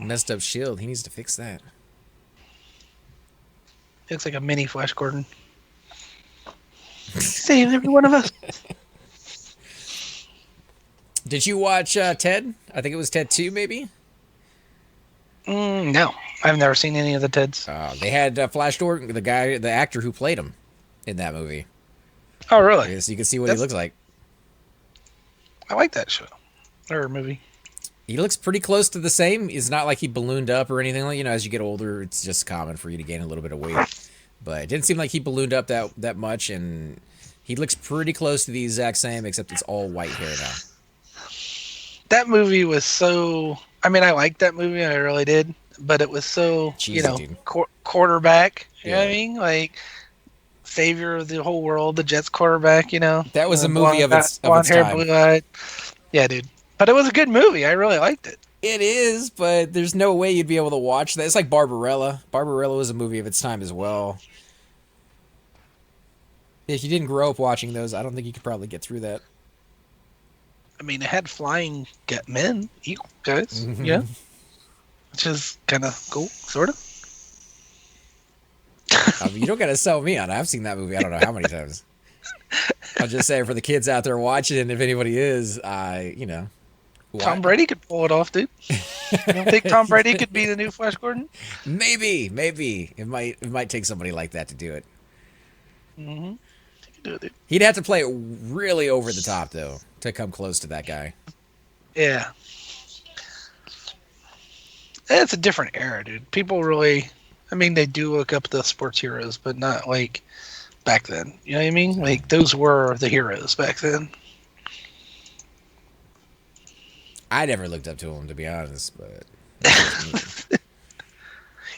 Messed up shield. He needs to fix that. Looks like a mini Flash Gordon. Saved every one of us. Did you watch Ted? I think it was Ted 2, maybe? No, I've never seen any of the Teds. They had Flash Gordon, the actor who played him in that movie. Oh, really? So you can see what he looks like. I like that show. Or movie. He looks pretty close to the same. It's not like he ballooned up or anything. Like, as you get older, it's just common for you to gain a little bit of weight. But it didn't seem like he ballooned up that much, and he looks pretty close to the exact same, except it's all white hair now. That movie was so... I mean, I liked that movie, I really did. But it was so, Cheesy, quarterback. You know what I mean? Like, savior of the whole world, the Jets quarterback, That was a movie of its hair, time. blue-eyed. Yeah, dude. But it was a good movie. I really liked it. It is, but there's no way you'd be able to watch that. It's like Barbarella. Barbarella was a movie of its time as well. If you didn't grow up watching those, I don't think you could probably get through that. I mean, it had flying men, eagle guys, yeah. Which is kind of cool, sort of. I mean, you don't got to sell me on it. I've seen that movie I don't know how many times. I'll just say for the kids out there watching, and if anybody is, Tom Brady could pull it off, dude. You don't think Tom Brady could be the new Flash Gordon? Maybe. It might take somebody like that to do it. Mm-hmm. He could do it, dude. He'd have to play it really over the top, though, to come close to that guy. Yeah. It's a different era, dude. People really... I mean, they do look up the sports heroes, but not like back then. You know what I mean? Like, those were the heroes back then. I never looked up to him, to be honest, but...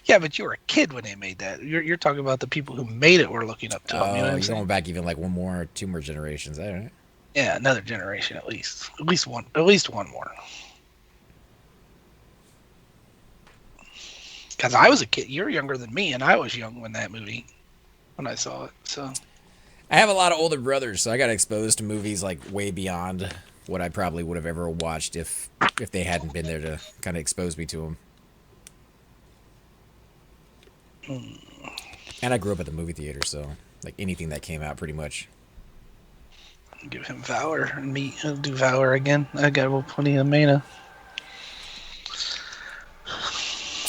Yeah, but you were a kid when they made that. You're talking about the people who made it were looking up to them. You know what I'm saying? Going back even like two more generations, all right? Yeah, another generation at least. At least one more. Because I was a kid. You're younger than me, and I was young when I saw it. So I have a lot of older brothers, so I got exposed to movies like way beyond what I probably would have ever watched if they hadn't been there to kind of expose me to them. And I grew up at the movie theater, so like anything that came out, pretty much. Give him Valor and me. I'll do Valor again. I got plenty of mana.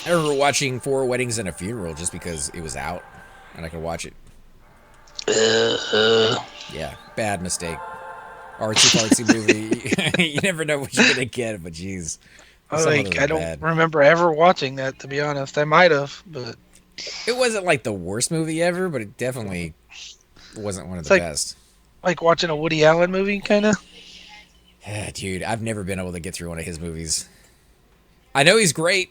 I remember watching 4 Weddings and a Funeral just because it was out and I could watch it. Yeah, bad mistake. Artsy movie. You never know what you're gonna get, but jeez. I don't remember ever watching that, to be honest. I might have, but it wasn't like the worst movie ever, but it definitely wasn't one of the best. Like watching a Woody Allen movie, kind of. Yeah, dude, I've never been able to get through one of his movies. I know he's great.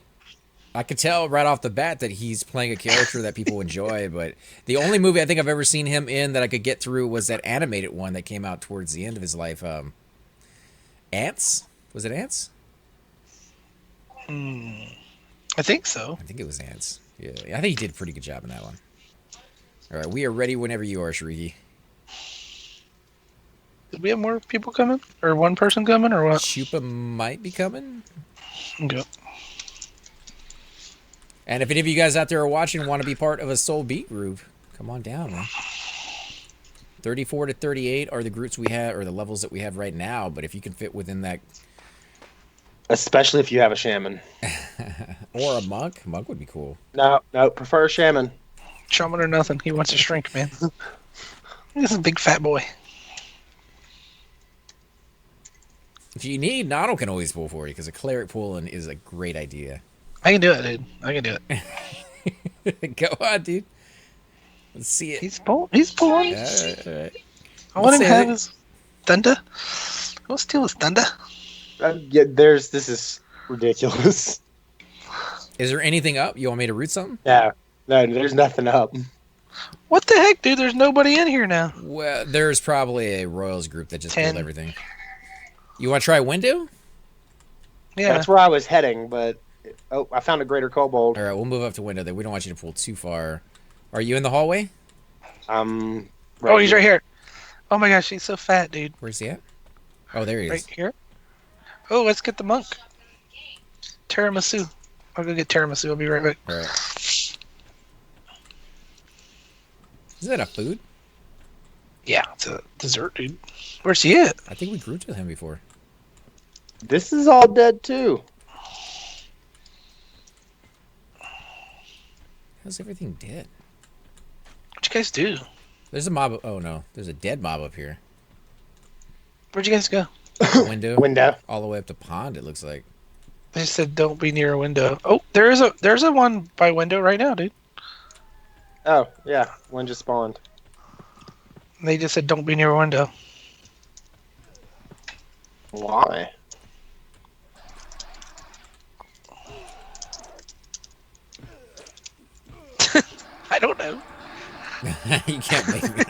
I could tell right off the bat that he's playing a character that people enjoy, but the only movie I think I've ever seen him in that I could get through was that animated one that came out towards the end of his life. Ants? Was it Ants? I think so. I think it was Ants. Yeah, I think he did a pretty good job in that one. All right, we are ready whenever you are, Shriki. Did we have more people coming? Or one person coming, or what? Chupa might be coming. Okay. And if any of you guys out there are watching and want to be part of a Soul Beat group, come on down, man. 34 to 38 are the groups we have, or the levels that we have right now, but if you can fit within that... Especially if you have a shaman. Or a monk. Monk would be cool. No, prefer a shaman. Shaman or nothing. He wants to shrink, man. He's a big fat boy. If you need, Nano can always pull for you, because a cleric pulling is a great idea. I can do it, dude. I can do it. Go on, dude. Let's see it. He's pulling. All right. I want him to have his thunder. Go steal his thunder. This is ridiculous. Is there anything up? You want me to root something? No, there's nothing up. What the heck, dude? There's nobody in here now. Well, there's probably a Royals group that just pulled everything. You want to try Window? Yeah. That's where I was heading, but... Oh, I found a greater kobold. All right, we'll move up to Window. Then we don't want you to pull too far. Are you in the hallway? He's right here. Oh my gosh, he's so fat, dude. Where's he at? Oh, there he is. Right here. Oh, let's get the monk. Tiramisu. I'll go get tiramisu. I'll be right back. All right. Is that a food? Yeah, it's a dessert, dude. Where's he at? I think we grew to him before. This is all dead too. How's everything dead? What'd you guys do? There's a mob. Oh no, there's a dead mob up here. Where'd you guys go? Window. Window. All the way up to pond. It looks like. They said don't be near a window. Oh, there's a one by window right now, dude. Oh yeah, one just spawned. They just said don't be near a window. Why? I don't know. You can't make me.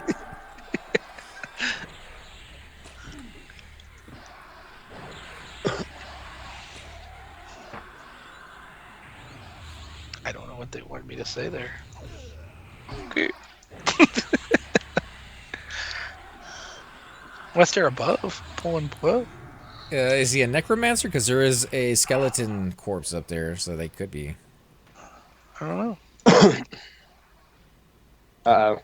I don't know what they wanted me to say there. Okay. What's there above? Pulling below? Is he a necromancer? Because there is a skeleton corpse up there, so they could be. I don't know. Uh-oh.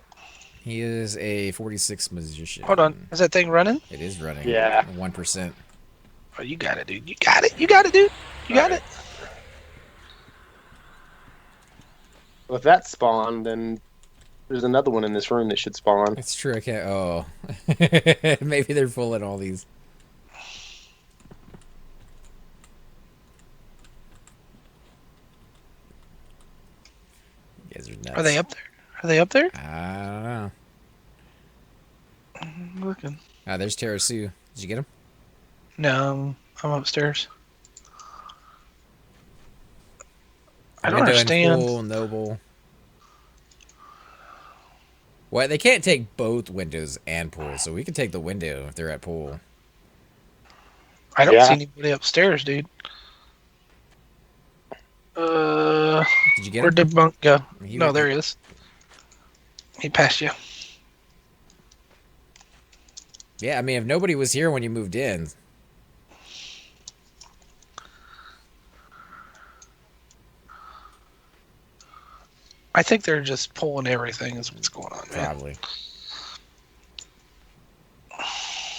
He is a 46 magician. Hold on. Is that thing running? It is running. Yeah. 1%. Oh, you got it, dude. You got it. You got it, dude. You got it. Well, if that spawned, then there's another one in this room that should spawn. It's true. I can't. Oh. Maybe they're pulling all these. You guys are nuts. Are they up there? Are they up there? I don't know. I'm looking. Ah, there's Tarasu. Did you get him? No, I'm upstairs. I don't Window and understand. Pool, noble. Well, they can't take both windows and pool, so we can take the window if they're at pool. I don't Yeah. see anybody upstairs, dude. Did you get Where'd him? the bunk go? He No, went- there he is. He passed you. Yeah, I mean, if nobody was here when you moved in, I think they're just pulling everything is what's going on, man. probably.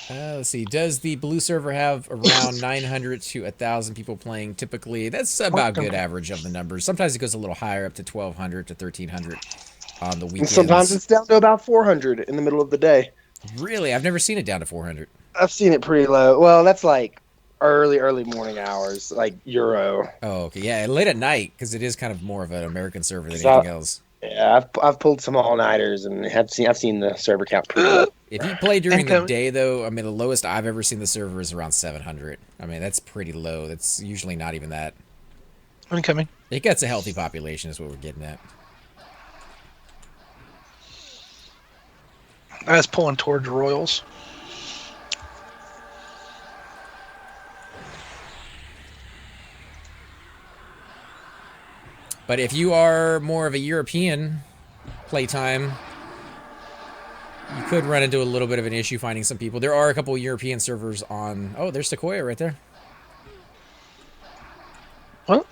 Let's see. Does the blue server have around 900 to 1,000 people playing typically? That's about good average of the numbers. Sometimes it goes a little higher, up to 1,200 to 1,300 on the And weekends. sometimes it's down to about 400 in the middle of the day. Really? I've never seen it down to 400. I've seen it pretty low. Well, that's like early morning hours, like Euro. Oh, okay. Yeah, late at night, because it is kind of more of an American server than So- anything else. Yeah, I've pulled some all nighters and I've seen the server count pretty low. If you play during the Incoming. day, though, I mean, the lowest I've ever seen the server is around 700. I mean, that's pretty low. That's usually not even that. Incoming. It gets a healthy population is what we're getting at. I was pulling towards Royals. But if you are more of a European playtime, you could run into a little bit of an issue finding some people. There are a couple European servers on... Oh, there's Sequoia right there. What?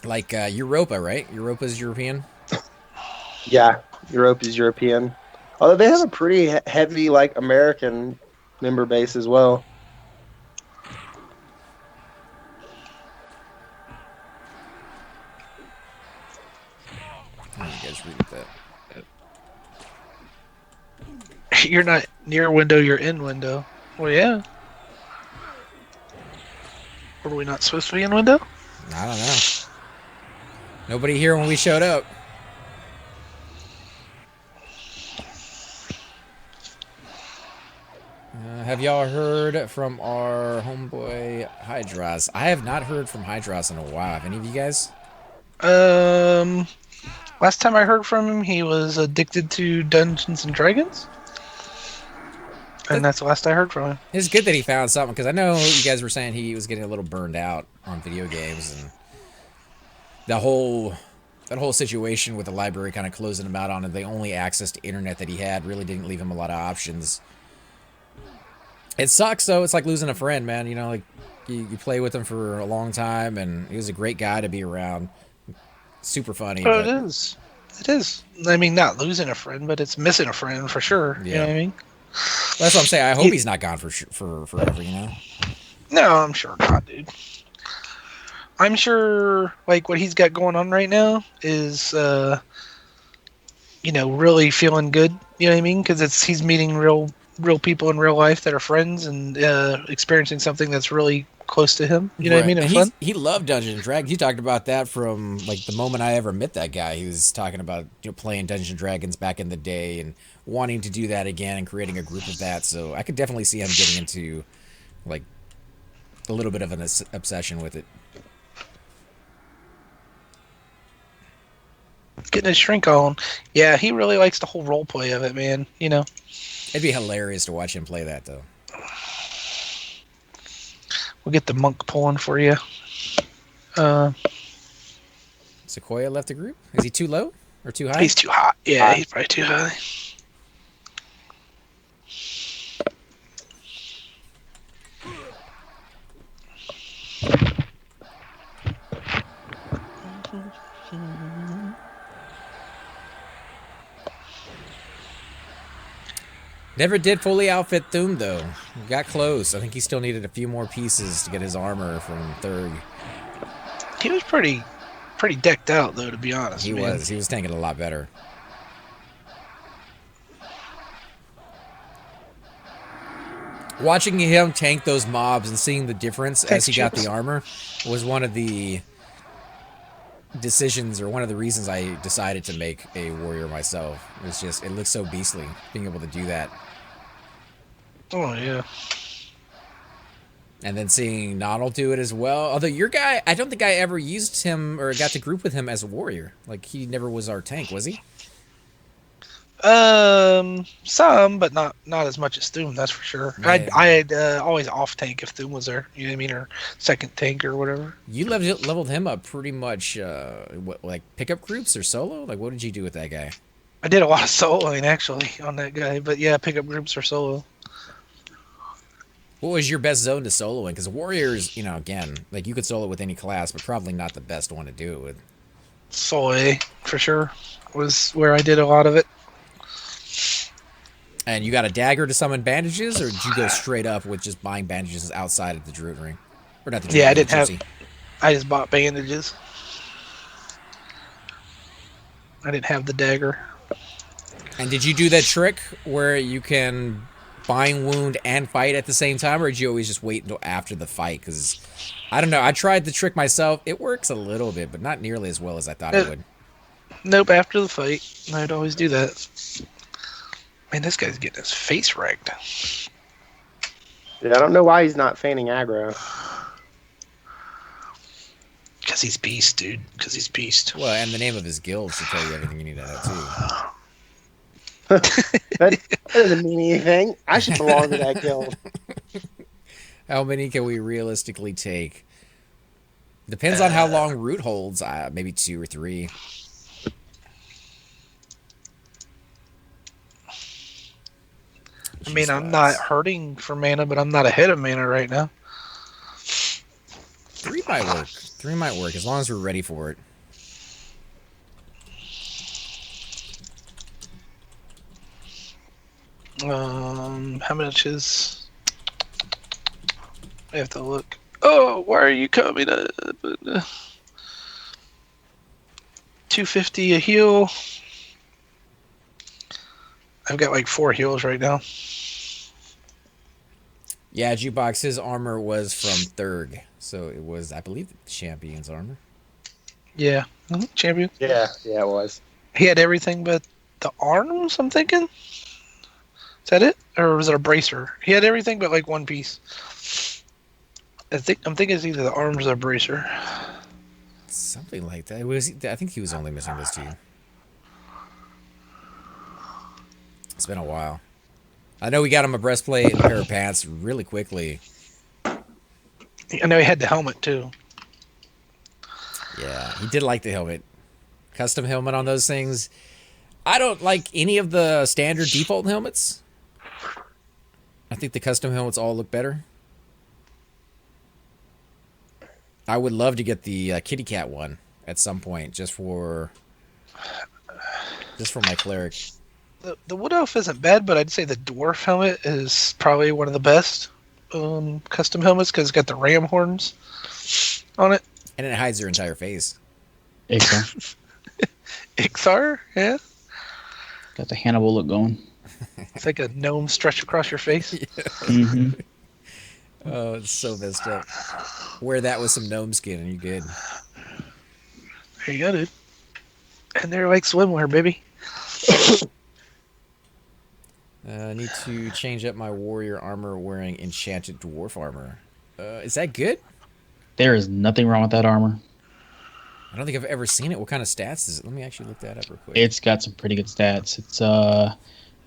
Like Europa, right? Europa's European. Yeah, Europe is European. Although they have a pretty heavy, like, American member base as well. Oh, you guys read that. You're not near window, you're in window. Well, yeah. Were we not supposed to be in window? I don't know. Nobody here when we showed up. Have y'all heard from our homeboy Hydros? I have not heard from Hydros in a while. Have any of you guys? Last time I heard from him, he was addicted to Dungeons and Dragons. And that's the last I heard from him. It's good that he found something, because I know you guys were saying he was getting a little burned out on video games, and that whole situation with the library kind of closing him out on it. The only access to internet that he had really didn't leave him a lot of options. It sucks, though. It's like losing a friend, man. You know, like, You play with him for a long time, and he was a great guy to be around. Super funny, Oh, it but is. It is. I mean, not losing a friend, but it's missing a friend for sure. You know yeah. what I mean? Well, that's what I'm saying. I hope He, he's not gone for forever. You know. no, I'm sure not, dude. I'm sure, like, what he's got going on right now is, really feeling good. You know what I mean? Because he's meeting real people in real life that are friends and experiencing something that's really close to him. You know what I Right, mean? and And fun. he loved Dungeons and Dragons. He talked about that from like the moment I ever met that guy. He was talking about playing Dungeons and Dragons back in the day and wanting to do that again and creating a group of that. So I could definitely see him getting into like a little bit of an obsession with it. Getting his shrink on. Yeah, he really likes the whole role play of it, man. You know. It'd be hilarious to watch him play that though. We'll get the monk pulling for you. Sequoia left the group. Is he too low or too high? He's too hot. Yeah, he's probably too high. Never did fully outfit Thum though. Got close. I think he still needed a few more pieces to get his armor from Thurg. He was pretty decked out though, to be honest. He man. was. He was tanking a lot better. Watching him tank those mobs and seeing the difference as he got the armor was one of the decisions or one of the reasons I decided to make a warrior myself. It was just, it looks so beastly being able to do that. Oh yeah. And then seeing Noddle do it as well. Although your guy, I don't think I ever used him or got to group with him as a warrior. Like he never was our tank, was he? Some, but not as much as Thum, that's for sure. Man. I had always off tank if Thum was there. You know what I mean, or second tank or whatever. You leveled him up pretty much. Like pickup groups or solo? Like what did you do with that guy? I did a lot of soloing actually on that guy, but yeah, pickup groups or solo. What was your best zone to solo in? Because warriors, again, like you could solo with any class, but probably not the best one to do it with. Solo A for sure was where I did a lot of it. And you got a dagger to summon bandages, or did you go straight up with just buying bandages outside of the Druid Ring? Or not the Druid Yeah, I Ring, didn't the have. Gypsy. I just bought bandages. I didn't have the dagger. And did you do that trick where you can bind wound and fight at the same time, or did you always just wait until after the fight? Because I don't know. I tried the trick myself. It works a little bit, but not nearly as well as I thought it would. Nope, after the fight. I'd always do that. Man, this guy's getting his face wrecked. Yeah, I don't know why he's not feigning aggro. Because he's beast, dude. Because he's beast. Well, and the name of his guild should tell you everything you need to know, too. That doesn't mean anything. I should belong to that guild. How many can we realistically take? Depends on how long Root holds. Maybe 2 or 3. I mean, I'm not hurting for mana, but I'm not ahead of mana right now. 3 might work. 3 might work, as long as we're ready for it. How much is... I have to look. Oh, why are you coming up? 250 a heal. I've got like 4 heals right now. Yeah, Jukebox, his armor was from Thurg. So it was, I believe, the champion's armor. Yeah. Champion. Yeah, it was. He had everything but the arms, I'm thinking. Is that it? Or was it a bracer? He had everything but like one piece. I'm thinking it's either the arms or the bracer. Something like that. I think he was only missing those 2. It's been a while. I know we got him a breastplate and a pair of pants really quickly. I know he had the helmet too. Yeah, he did like the helmet. Custom helmet on those things. I don't like any of the standard default helmets. I think the custom helmets all look better. I would love to get the kitty cat one at some point, just for my cleric. The wood elf isn't bad, but I'd say the dwarf helmet is probably one of the best custom helmets because it's got the ram horns on it. And it hides their entire face. Ixar. Ixar, yeah. Got the Hannibal look going. It's like a gnome stretched across your face. Hmm. Oh, it's so messed up. Wear that with some gnome skin and you're good. There you go, dude. And they're like swimwear, baby. I need to change up my warrior armor wearing enchanted dwarf armor. Is that good? There is nothing wrong with that armor. I don't think I've ever seen it. What kind of stats is it? Let me actually look that up real quick. It's got some pretty good stats. It's I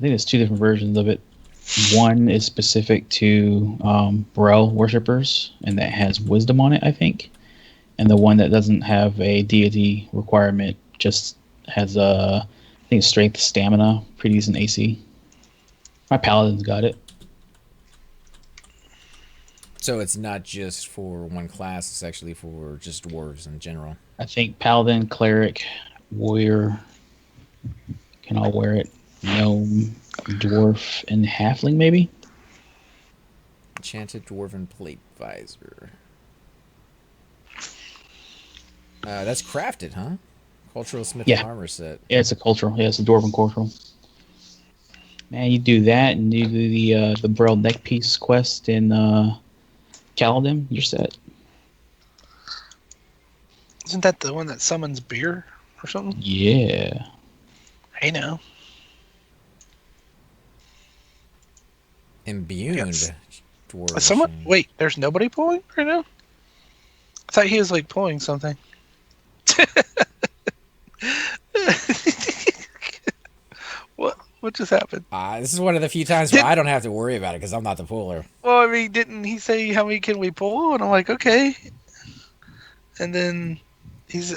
think there's two different versions of it. One is specific to Braille worshippers, and that has wisdom on it, I think. And the one that doesn't have a deity requirement just has I think strength, stamina, pretty decent AC. My paladin's got it. So it's not just for one class, it's actually for just dwarves in general. I think paladin, cleric, warrior can all wear it. Gnome, dwarf, and halfling maybe. Enchanted dwarven plate visor. That's crafted, huh? Cultural smith Yeah. armor set. Yeah, it's a cultural. Yeah, it's a dwarven cultural. Man, you do that and you do the Braille neck piece quest in Kaladin, you're set. Isn't that the one that summons beer or something? Yeah. I know. Imbued Yes. dwarf. Someone, machine. wait, there's nobody pulling right now? I thought he was like pulling something. What just happened? This is one of the few times where I don't have to worry about it because I'm not the puller. Well, I mean, didn't he say how many can we pull? And I'm like, okay. And then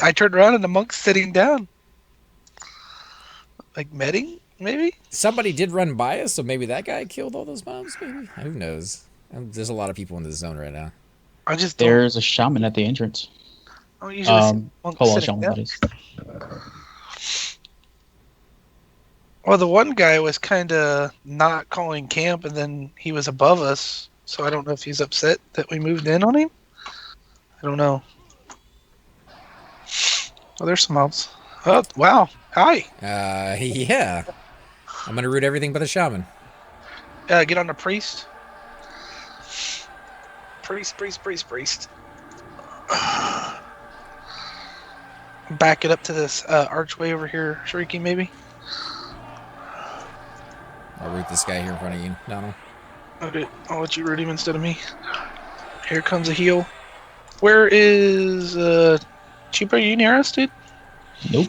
I turned around and the monk's sitting down. Like medding, maybe? Somebody did run by us, so maybe that guy killed all those mobs, maybe? Who knows? There's a lot of people in this zone right now. I just There's a shaman at the entrance. don't usually see monks Cobalt sitting shaman, down. that is. Well, the one guy was kind of not calling camp, and then he was above us. So I don't know if he's upset that we moved in on him. I don't know. Oh, there's some mobs. Oh, wow. Hi. Yeah. I'm gonna root everything but the shaman. Get on the priest. Priest. Back it up to this archway over here, Shrieky, maybe. I'll root this guy here in front of you, Donald. Okay, I'll let you root him instead of me. Here comes a heal. Where is Cheaper? Are you near us, dude? Nope.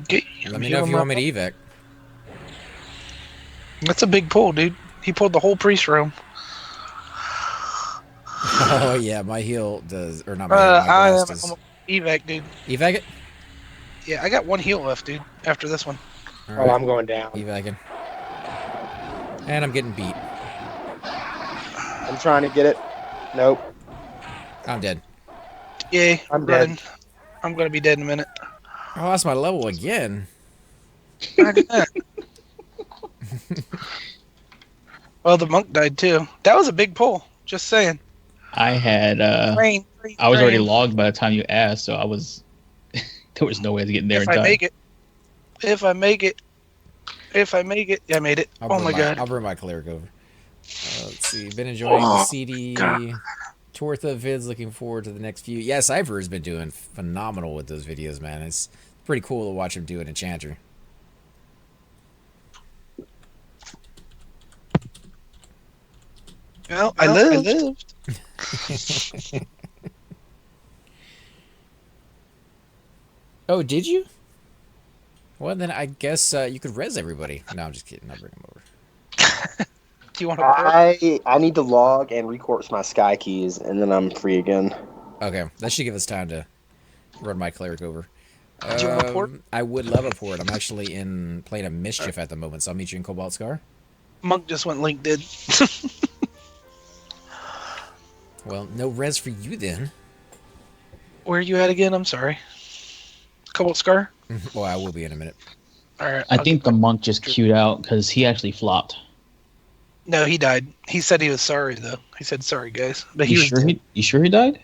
Okay, Let me know if you want me to evac. That's a big pull, dude. He pulled the whole priest room. Oh yeah, my heal does, or not my I heal, my am blast does. evac, dude. Evac it? Yeah, I got one heal left, dude. After this one. All Oh, I'm going down. Evacing. And I'm getting beat. I'm trying to get it. Nope. I'm dead. Yay, I'm running. dead. I'm gonna be dead in a minute. I lost my level again. Well, the monk died too. That was a big pull. Just saying. I had Rain. I was already logged by the time you asked, so I was there was no way to get in there If in I time. make it. Yeah, I made it. Oh my god. I'll bring my cleric over. Let's see. Been enjoying the CD Tortha vids. Looking forward to the next few. Yeah, Cypher has been doing phenomenal with those videos, man. It's pretty cool to watch him do an enchanter. Well, I lived. Oh, did you? Well, then I guess you could res everybody. No, I'm just kidding. I'll bring him over. Do you want to? I need to log and recourse my sky keys, and then I'm free again. Okay, that should give us time to run my cleric over. Do you want a port? I would love a port. I'm actually in playing a mischief at the moment, so I'll meet you in Cobalt Scar. Monk just went link did. Well, no res for you then. Where are you at again? I'm sorry. Cobalt Scar? Well, I will be in a minute. All right. I think the monk just queued out because he actually flopped. No, he died. He said he was sorry, though. He said, sorry, guys. But he You was sure dead. you sure he died?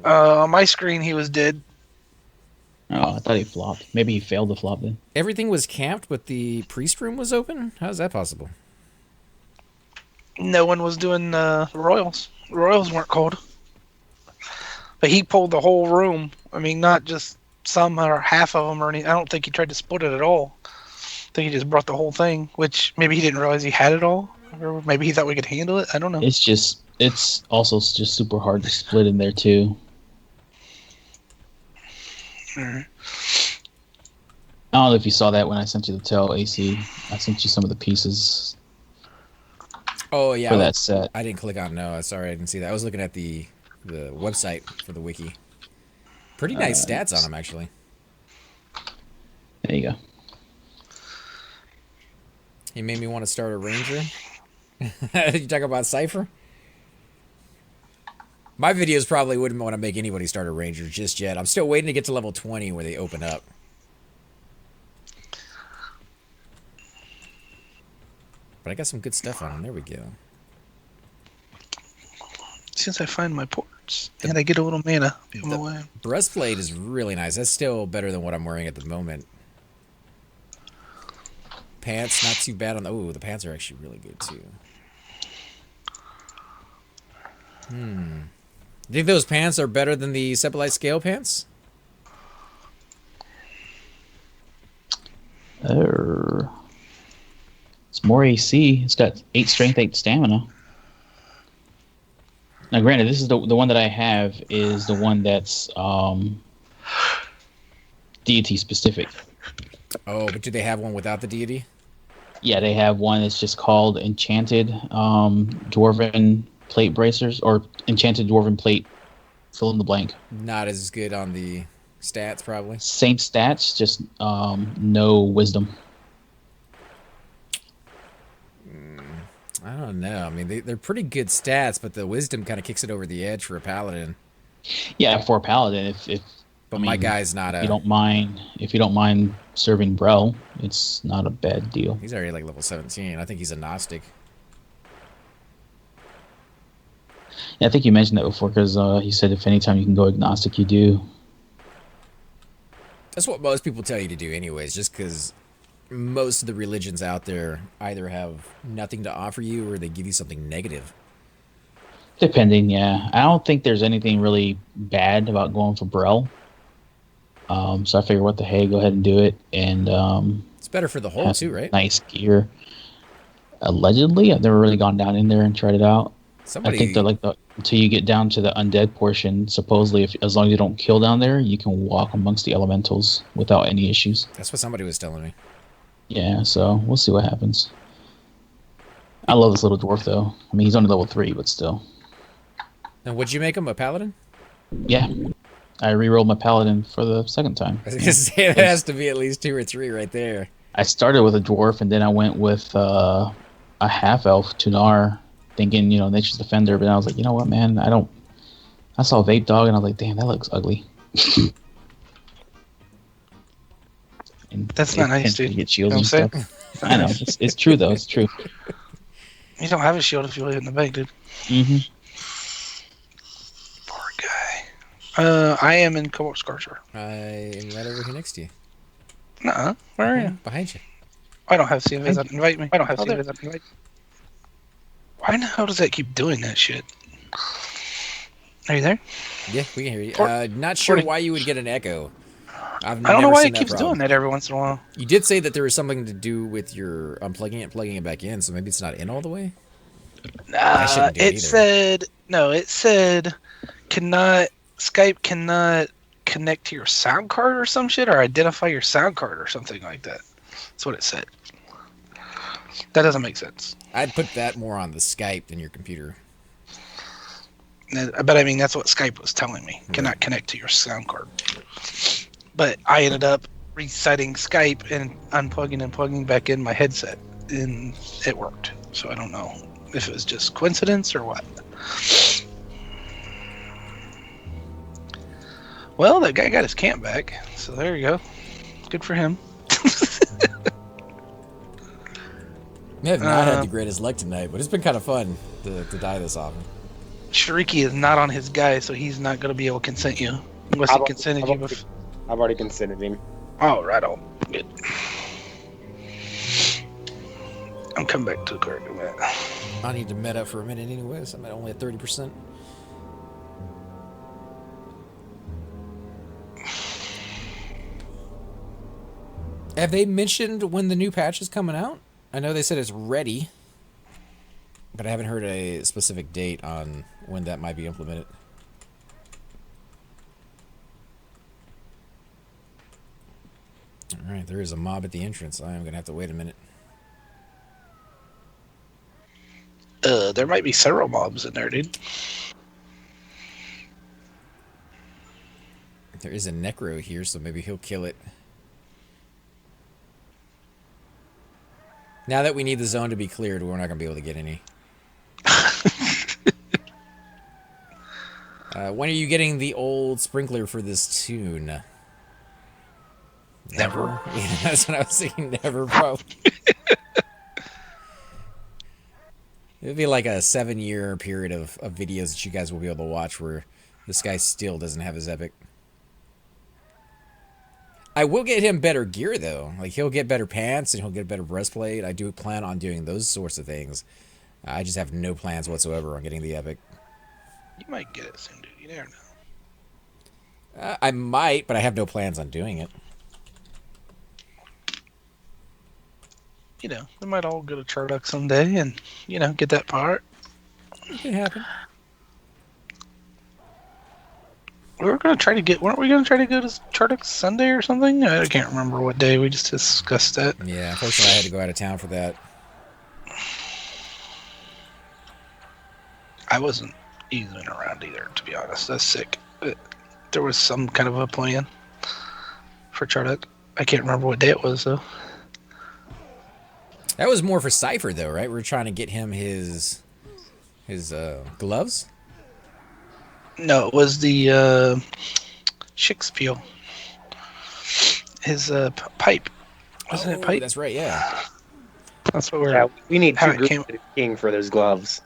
On my screen, he was dead. Oh, I thought he flopped. Maybe he failed to flop then. Everything was camped, but the priest room was open? How's that possible? No one was doing the Royals. The Royals weren't cold. But he pulled the whole room. I mean, not just some or half of them or anything. I don't think he tried to split it at all. I think he just brought the whole thing, which maybe he didn't realize he had it all. Or maybe he thought we could handle it. I don't know. It's also just super hard to split in there too. Mhm. I don't know if you saw that when I sent you the tail AC. I sent you some of the pieces Oh, yeah. for that set. I didn't click on no. Sorry, I didn't see that. I was looking at the website for the wiki. Pretty nice stats on them, actually. There you go. He made me want to start a ranger. You talk about Cypher? My videos probably wouldn't want to make anybody start a ranger just yet. I'm still waiting to get to level 20 where they open up. But I got some good stuff on them. There we go. Since I find my ports and I get a little mana, be on my way. Breastplate is really nice. That's still better than what I'm wearing at the moment. Pants, not too bad on the... Ooh, the pants are actually really good, too. You think those pants are better than the Sepulite scale pants? It's more AC. It's got 8 strength, 8 stamina. Now, granted, this is the one that I have is the one that's deity specific. Oh, but do they have one without the deity? Yeah, they have one that's just called Enchanted Dwarven Plate Bracers, or Enchanted Dwarven Plate fill in the blank. Not as good on the stats, probably. Same stats, just no wisdom. I don't know. I mean, they're pretty good stats, but the wisdom kind of kicks it over the edge for a paladin. Yeah, for a paladin, But my guy's not if you don't mind serving Brel, it's not a bad deal. He's already like level 17. I think he's a Gnostic. Yeah, I think you mentioned that before because he said if anytime you can go agnostic, you do. That's what most people tell you to do anyways, just because most of the religions out there either have nothing to offer you or they give you something negative. Depending, yeah. I don't think there's anything really bad about going for Brel. So I figured, what the hey, go ahead and do it. And it's better for the whole too, right? Nice gear. Allegedly, I've never really gone down in there and tried it out. I think that until you get down to the undead portion, supposedly, as long as you don't kill down there, you can walk amongst the elementals without any issues. That's what somebody was telling me. Yeah, so we'll see what happens. I love this little dwarf, though. I mean, he's only level 3, but still. And would you make him a paladin? Yeah. I re-rolled my paladin for the second time. I was going to say, that has to be at least 2 or 3 right there. I started with a dwarf, and then I went with a half-elf, Tunar, thinking, Nature's Defender, but I was like, you know what, man, I saw Vape Dog, and I was like, damn, that looks ugly. That's not nice, dude. You get shields and stuff. I know. It's true, though. It's true. You don't have a shield if you leave it in the bag, dude. Mm-hmm. Poor guy. I am in Cobalt Scar. I am right over here next to you. Nuh-uh. Where are you? Behind you. I don't have CVs. Invite me. I don't have CVs. Invite me. Why the hell does that keep doing that shit? Are you there? Yeah, we can hear you. Not sure why you would get an echo. I don't know why it keeps doing that every once in a while. You did say that there was something to do with your unplugging it, plugging it back in, so maybe it's not in all the way? It said Skype cannot connect to your sound card or some shit, or identify your sound card or something like that. That's what it said. That doesn't make sense. I'd put that more on the Skype than your computer. But I mean, that's what Skype was telling me. Cannot connect to your sound card. But I ended up resetting Skype and unplugging and plugging back in my headset, and it worked. So I don't know if it was just coincidence or what. Well, that guy got his camp back, so there you go. Good for him. I have not had the greatest luck tonight, but it's been kind of fun to die this often. Shariki is not on his guy, so he's not going to be able to consent you. Unless he consented you before. I've already consented him. Oh, right on. Good. I'm coming back to the correct minute. I need to meta for a minute anyways. I'm only at 30%. Have they mentioned when the new patch is coming out? I know they said it's ready, but I haven't heard a specific date on when that might be implemented. Alright, there is a mob at the entrance. I am going to have to wait a minute. There might be several mobs in there, dude. There is a necro here, so maybe he'll kill it. Now that we need the zone to be cleared, we're not going to be able to get any. When are you getting the old sprinkler for this tune? Never. Yeah, that's what I was thinking. Never, probably. It would be like a 7-year period of videos that you guys will be able to watch where this guy still doesn't have his epic. I will get him better gear, though. Like, he'll get better pants and he'll get a better breastplate. I do plan on doing those sorts of things. I just have no plans whatsoever on getting the epic. You might get it soon, dude. You never know. I might, but I have no plans on doing it. You know, we might all go to Charduck someday and, you know, get that part. It can happen. Weren't we going to try to go to Charduck Sunday or something? I can't remember what day. We just discussed that. Yeah, unfortunately I had to go out of town for that. I wasn't even around either, to be honest. That's sick. But there was some kind of a plan for Charduck. I can't remember what day it was, though. That was more for Cypher, though, right? We were trying to get him his gloves? No, it was the Shakespeare. His pipe. Wasn't it pipe? That's right, yeah. That's what we're... Yeah, we need how two it groups came- of king for those gloves.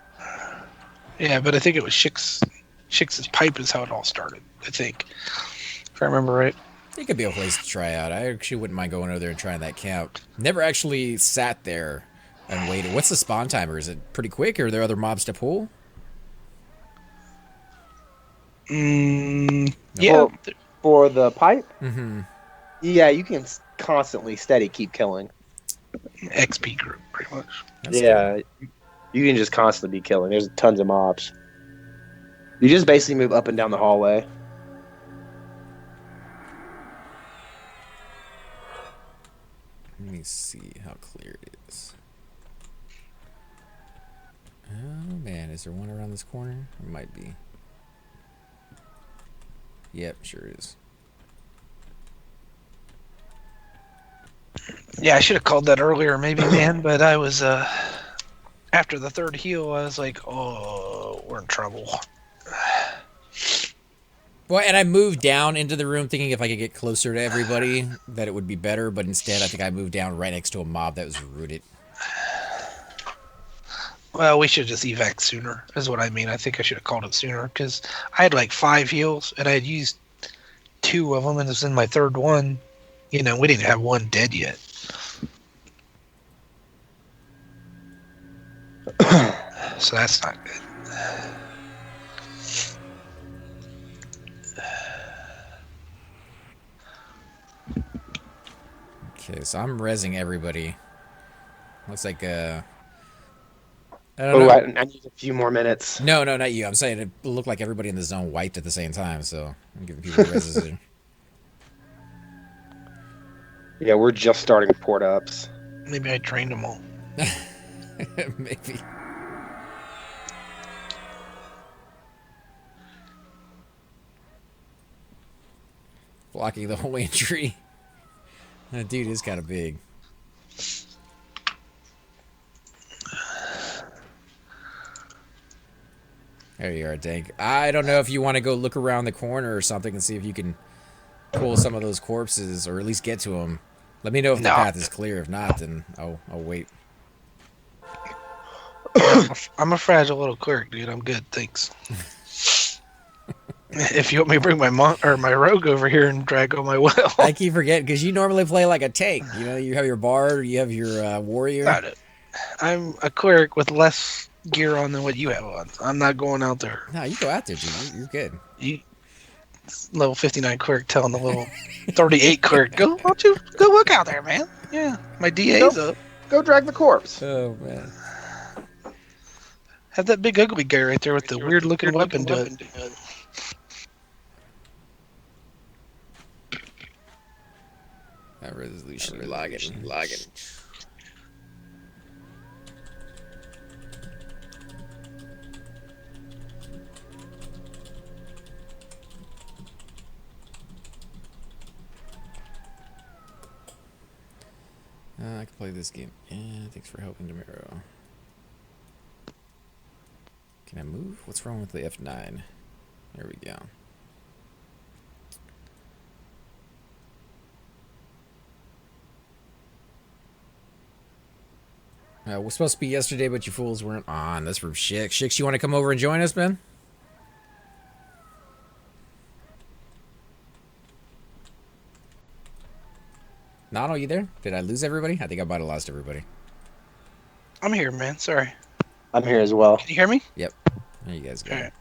Yeah, but I think it was Shix's pipe is how it all started, I think. If I remember right. It could be a place to try out. I actually wouldn't mind going over there and trying that camp. Never actually sat there and waited. What's the spawn timer? Is it pretty quick, or are there other mobs to pull? Yeah. For the pipe, Mm-hmm. yeah, you can constantly steady keep killing. XP group, pretty much. Yeah, you can just constantly be killing. There's tons of mobs. You just basically move up and down the hallway. Let me see how clear it is. Oh, man. Is there one around this corner? It might be. Yep, sure is. Yeah, I should have called that earlier, maybe, man. But I was after the third heal, I was like, "Oh, we're in trouble." Well, and I moved down into the room thinking if I could get closer to everybody that it would be better, but instead I think I moved down right next to a mob that was rooted. Well, we should just evac sooner, is what I mean. I think I should have called it sooner because I had like 5 heals and I had used 2 of them, and it's in my third one. You know, we didn't have one dead yet. So that's not good. Okay, so I'm rezzing everybody. Looks like I don't know. I need a few more minutes. No, not you. I'm saying it looked like everybody in the zone wiped at the same time, so I'm giving people rezzes. Yeah, we're just starting port ups. Maybe I trained them all. Maybe. Blocking the whole entry. That dude is kind of big. There you are, Dank. I don't know if you want to go look around the corner or something and see if you can pull some of those corpses or at least get to them. Let me know if the No. path is clear. If not, then I'll wait. I'm a fragile little cleric, dude. I'm good, thanks. If you want me to bring my monk or my rogue over here and drag on my well, I keep forgetting because you normally play like a tank. You know, you have your bard, you have your warrior. got it. I'm a cleric with less gear on than what you have on. I'm not going out there. No, you go out there, dude. You're good. You level 59 cleric telling the level 38 cleric, go, why don't you go look out there, man? Yeah, my DA's up. Go drag the corpse. Oh man. Have that big ugly guy right there with the weird looking weapon to it. That resolution logging. I can play this game. Yeah, thanks for helping, Demiro. Can I move? What's wrong with the F9? There we go. It was supposed to be yesterday, but you fools weren't on. That's from Shix. Shix, you want to come over and join us, man? Nano, you there? Did I lose everybody? I think I might have lost everybody. I'm here, man. Sorry. I'm here as well. Can you hear me? Yep. There you guys go. Alright.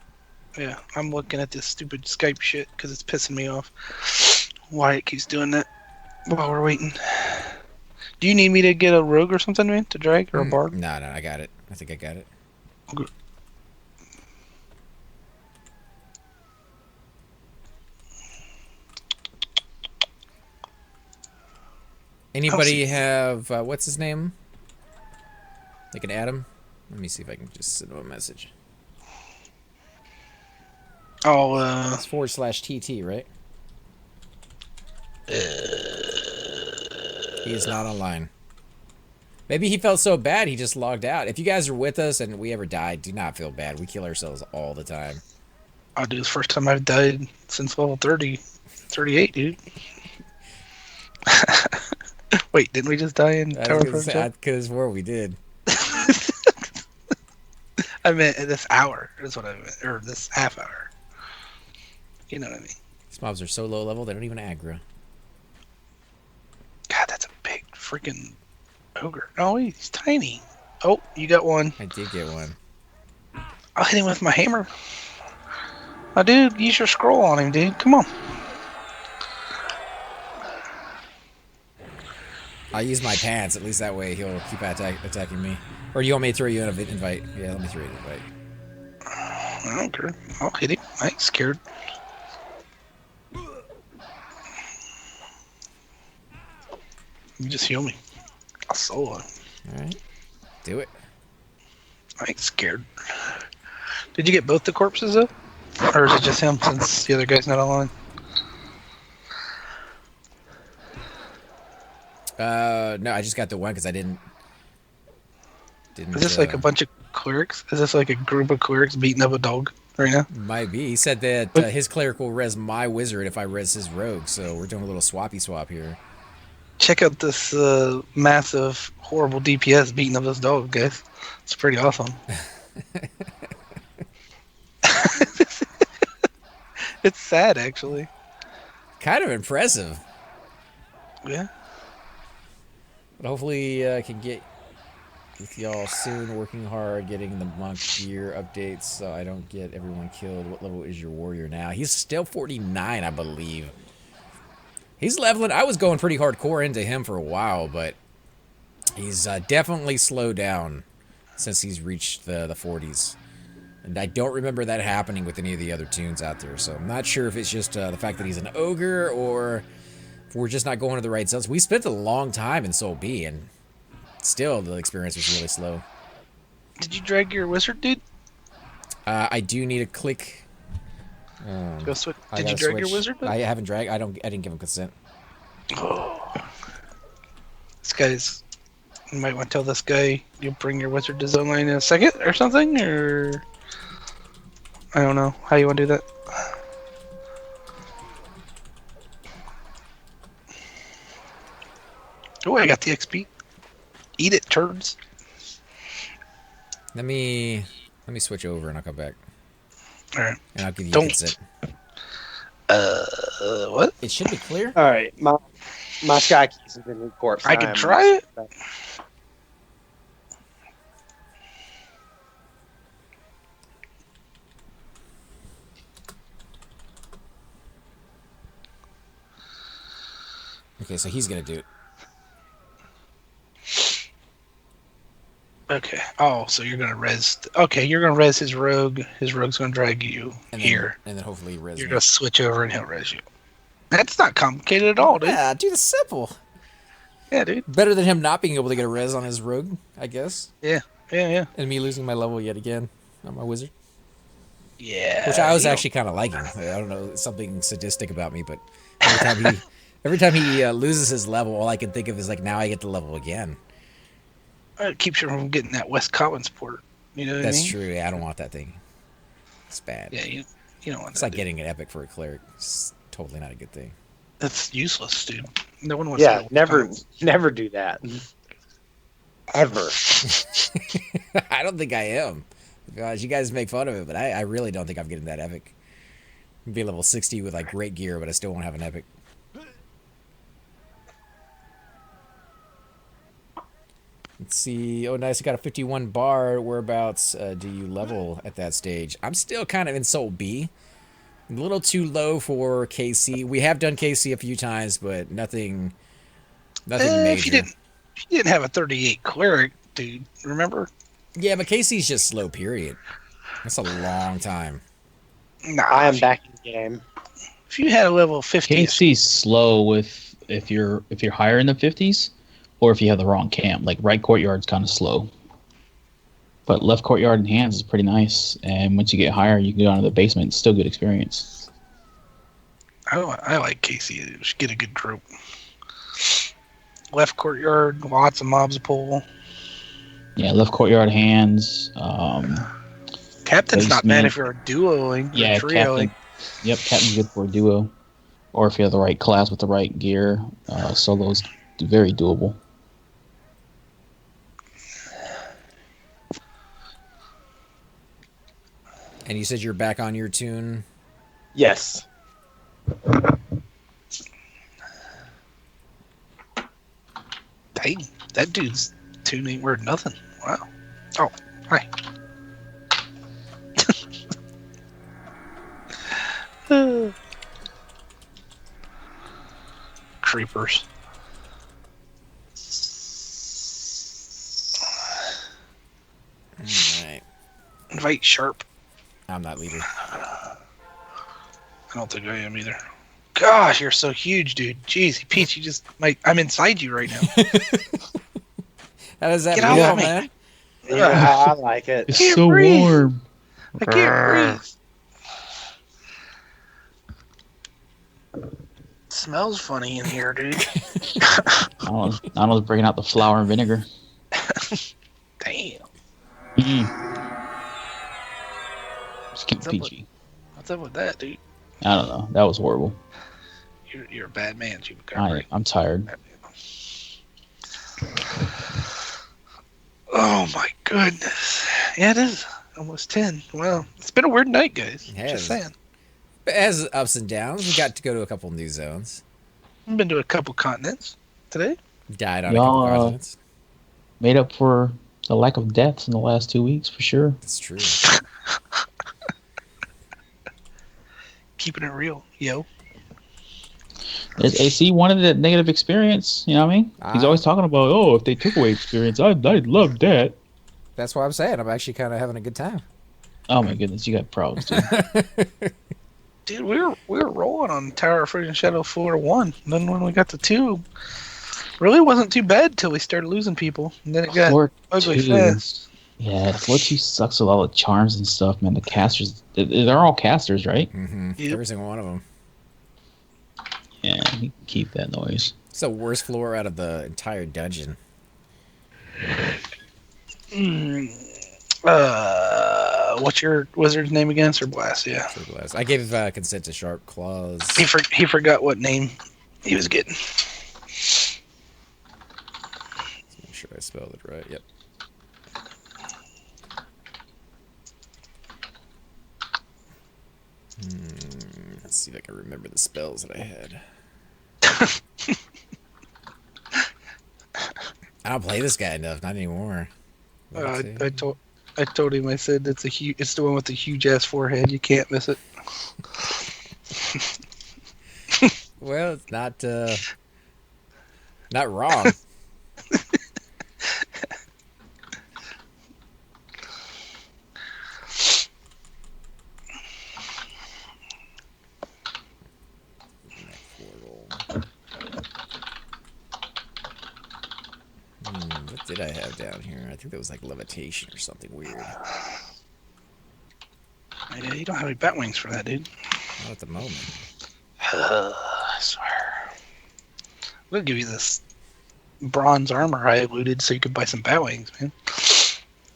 Yeah, I'm looking at this stupid Skype shit because it's pissing me off. Why it keeps doing that while we're waiting. Do you need me to get a rogue or something, man, to drag, or a bard? No, I got it. I think I got it. Okay. Anybody have, what's his name? Like an Adam? Let me see if I can just send him a message. Oh, It's /TT, right? He is not online. Maybe he felt so bad he just logged out. If you guys are with us and we ever died, do not feel bad. We kill ourselves all the time. oh, dude, it's the first time I've died since level 38, dude. Wait, didn't we just die in Tower of Jump? Because where we did. I meant this hour. That's what I meant. Or this half hour. You know what I mean? These mobs are so low level, they don't even aggro. God, that's a big freaking ogre. Oh, he's tiny. Oh, you got one. I did get one. I'll hit him with my hammer. Oh, dude, use your scroll on him, dude. Come on. I'll use my pants. At least that way he'll keep attacking me. Or do you want me to throw you an invite? Yeah, let me throw you an invite. I don't care. I'll hit him. I ain't scared. You just heal me. I'll solo him. Alright. Do it. I ain't scared. Did you get both the corpses, though? Or is it just him since the other guy's not online? No, I just got the one because I didn't. Is this like a bunch of clerics? Is this like a group of clerics beating up a dog right now? Might be. He said that his cleric will res my wizard if I res his rogue, so we're doing a little swappy swap here. Check out this massive, horrible DPS beating up this dog, guys. It's pretty awesome. It's sad, actually. Kind of impressive. Yeah. But hopefully I can get with y'all soon, working hard, getting the monk gear updates so I don't get everyone killed. What level is your warrior now? He's still 49, I believe. He's leveling. I was going pretty hardcore into him for a while, but he's definitely slowed down since he's reached the 40s. And I don't remember that happening with any of the other tunes out there, so I'm not sure if it's just the fact that he's an ogre or if we're just not going to the right zones. We spent a long time in Soul B, and still the experience was really slow. Did you drag your wizard, dude? I do need a click. Go switch. I Did you gotta drag your switch. wizard? I haven't dragged. I didn't give him consent. Oh. This guy's. You might want to tell this guy you'll bring your wizard to zone line in a second or something, or. I don't know how you want to do that. Oh, I got the XP. Eat it, turds. Let me switch over and I'll come back. All right. And I'll give you Don't. consent. What? It should be clear. All right, my sky keys have been corpse. I can try it. Okay, so he's gonna do it. Okay. Oh, so you're gonna res. Okay, you're gonna res his rogue. His rogue's gonna drag you And then, here. and then hopefully res You're me. gonna switch over and he'll res you. That's not complicated at all, dude. Yeah, dude, it's simple. Yeah, dude. Better than him not being able to get a res on his rogue, I guess. Yeah. And me losing my level yet again on my wizard. Yeah. Which I was you actually kind of liking. I don't know, something sadistic about me, but every time he loses his level, all I can think of is like, now I get the level again. It keeps you from getting that West Commons port. You know what I That's mean? true. Yeah, I don't want that thing. It's bad. Yeah, you don't want It's that. like getting an epic for a cleric. It's totally not a good thing. That's useless, dude. No one wants Yeah, to never do that. Ever. I don't think I am. Gosh, you guys make fun of it, but I really don't think I'm getting that epic. I'd be level 60 with like great gear, but I still won't have an epic. Let's see. Oh, nice. I got a 51 bar. Whereabouts do you level at that stage? I'm still kind of in Soul B. A little too low for KC. We have done KC a few times, but nothing major. If you didn't have a 38 cleric, dude, remember? Yeah, but KC's just slow, period. That's a long time. Nah, I am back in the game. If you had a level 50, KC's slow with if you're higher in the 50s, or if you have the wrong camp. Like right courtyard's kind of slow, but left courtyard and hands is pretty nice. And once you get higher, you can go down to the basement. It's still good experience. I like Casey. You should get a good group. Left courtyard, lots of mobs to pull. Yeah, left courtyard hands. Captain's not basement. bad if you're duoing. Yeah, or trioing. captain. Yep, captain's good for a duo, or if you have the right class with the right gear. Solo's very doable. And you said you're back on your tune. Yes. Dang, that dude's tune ain't worth nothing. Wow. Oh, hi. Creepers. Alright. Invite Sharp. I'm not leader. I don't think I am either. Gosh, you're so huge, dude. Jeez, Peach, you just I'm inside you right now. How does that Get out feel, of me. man? You know how I like it. It's can't so breathe. warm. I can't breathe. Smells funny in here, dude. Donald's breaking out the flour and vinegar. Damn. Just keep What's up PG. What's up with that, dude? I don't know. That was horrible. You're a bad man, Chupacabra. I'm tired. Oh my goodness. Yeah, it is. Almost 10. Well, it's been a weird night, guys. It has. Just saying. It has ups and downs. We got to go to a couple new zones. I've been to a couple continents today. Died on Y'all, a couple continents. Made up for the lack of deaths in the last 2 weeks, for sure. That's true. Keeping it real, yo. There's AC wanted a negative experience. You know what I mean? He's always talking about, oh, if they took away experience, I'd love that. That's why I'm saying I'm actually kind of having a good time. Oh my goodness, you got problems, dude. Dude, we were rolling on Tower of Freedom Shadow 4-1. Then when we got to 2, really wasn't too bad till we started losing people. And then it got Floor ugly 2. fast. Yeah, floor 2 sucks with all the charms and stuff, man. The casters, they're all casters, right? Mm-hmm. Yep. Every single one of them. Yeah, you can keep that noise. It's the worst floor out of the entire dungeon. What's your wizard's name again? Sir Blast, yeah. Sir Blast. I gave consent to Sharp Claws. He forgot what name he was getting. Let's make sure I spelled it right. Yep. Let's see if I can remember the spells that I had. I don't play this guy enough. Not anymore. I told him. I said it's the one with the huge ass forehead. You can't miss it. Well, it's not wrong. What did I have down here? I think that was like levitation or something weird. Yeah, you don't have any bat wings for that, dude. Not at the moment. I swear. We'll give you this bronze armor I looted so you could buy some bat wings, man.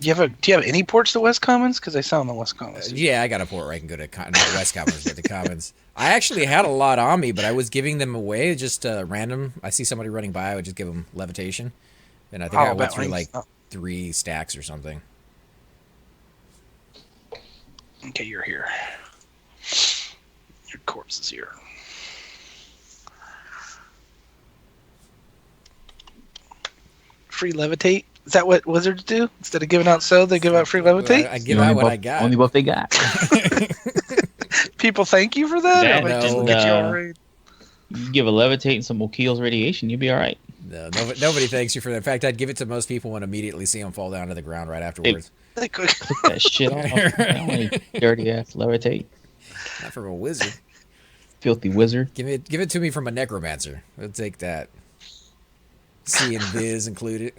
Do you have any ports to West Commons? Because I sell them in West Commons. Yeah, I got a port where I can go to not West Commons, but the Commons. I actually had a lot on me, but I was giving them away just random. I see somebody running by, I would just give them levitation. And I think I went through like 3 stacks or something. Okay, you're here. Your corpse is here. Free levitate? Is that what wizards do? Instead of giving out so, they give out free levitate? I give out what I got. Only what they got. People thank you for that? That Or they just look at you all right? You give a levitate and some O'Keel's radiation, you'll be all right. No, nobody thanks you for that. In fact, I'd give it to most people and immediately see them fall down to the ground right afterwards. They could. Put that shit off. Dirty ass levitate. Not from a wizard. Filthy wizard. Give it to me from a necromancer. I'll take that. See and Viz included.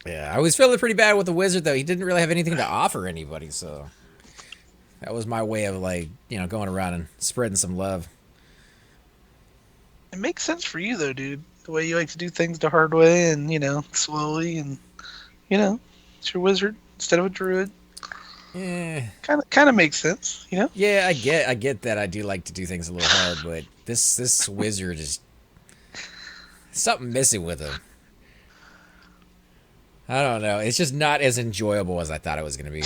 Yeah, I was feeling pretty bad with the wizard, though. He didn't really have anything to offer anybody, so that was my way of, like, going around and spreading some love. It makes sense for you, though, dude. The way you like to do things the hard way and, slowly and, it's your wizard instead of a druid. Yeah. Kind of makes sense, Yeah, I get that I do like to do things a little hard, but this wizard is something missing with him. I don't know. It's just not as enjoyable as I thought it was going to be.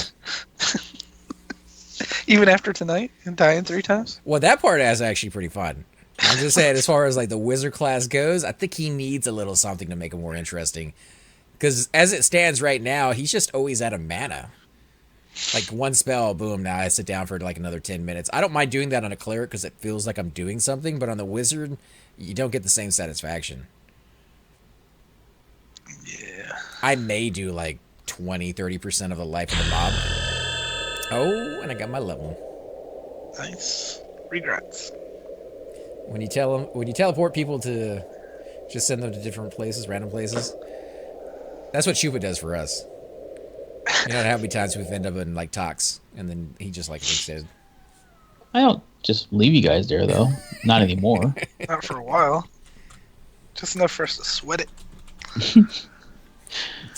Even after tonight and dying 3 times? Well, that part is actually pretty fun. I'm just saying, as far as like the wizard class goes, I think he needs a little something to make him more interesting. Because as it stands right now, he's just always out of mana. Like one spell, boom, now I sit down for like another 10 minutes. I don't mind doing that on a cleric because it feels like I'm doing something, but on the wizard, you don't get the same satisfaction. Yeah. I may do like 20-30% of the life of the mob. Oh, and I got my level. Nice. Regrets. When you teleport people to just send them to different places, random places, that's what Chupa does for us. You know how many times we've ended up in like talks, and then he just like leaks in. I don't just leave you guys there though. Not anymore. Not for a while. Just enough for us to sweat it.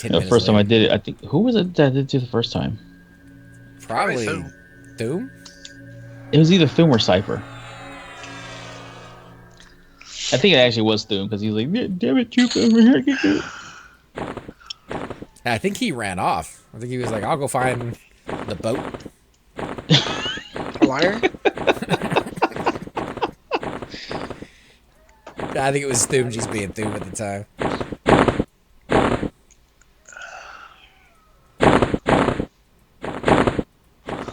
The first time I did it, I think who was it that I did it to the first time? Probably Probably Thum. It was either Thum or Cypher. I think it actually was Thum because he was like, "Damn it, Chupa, over here, get it." I think he ran off. I think he was like, "I'll go find the boat." A liar? I think it was Thum just being Thum at the time.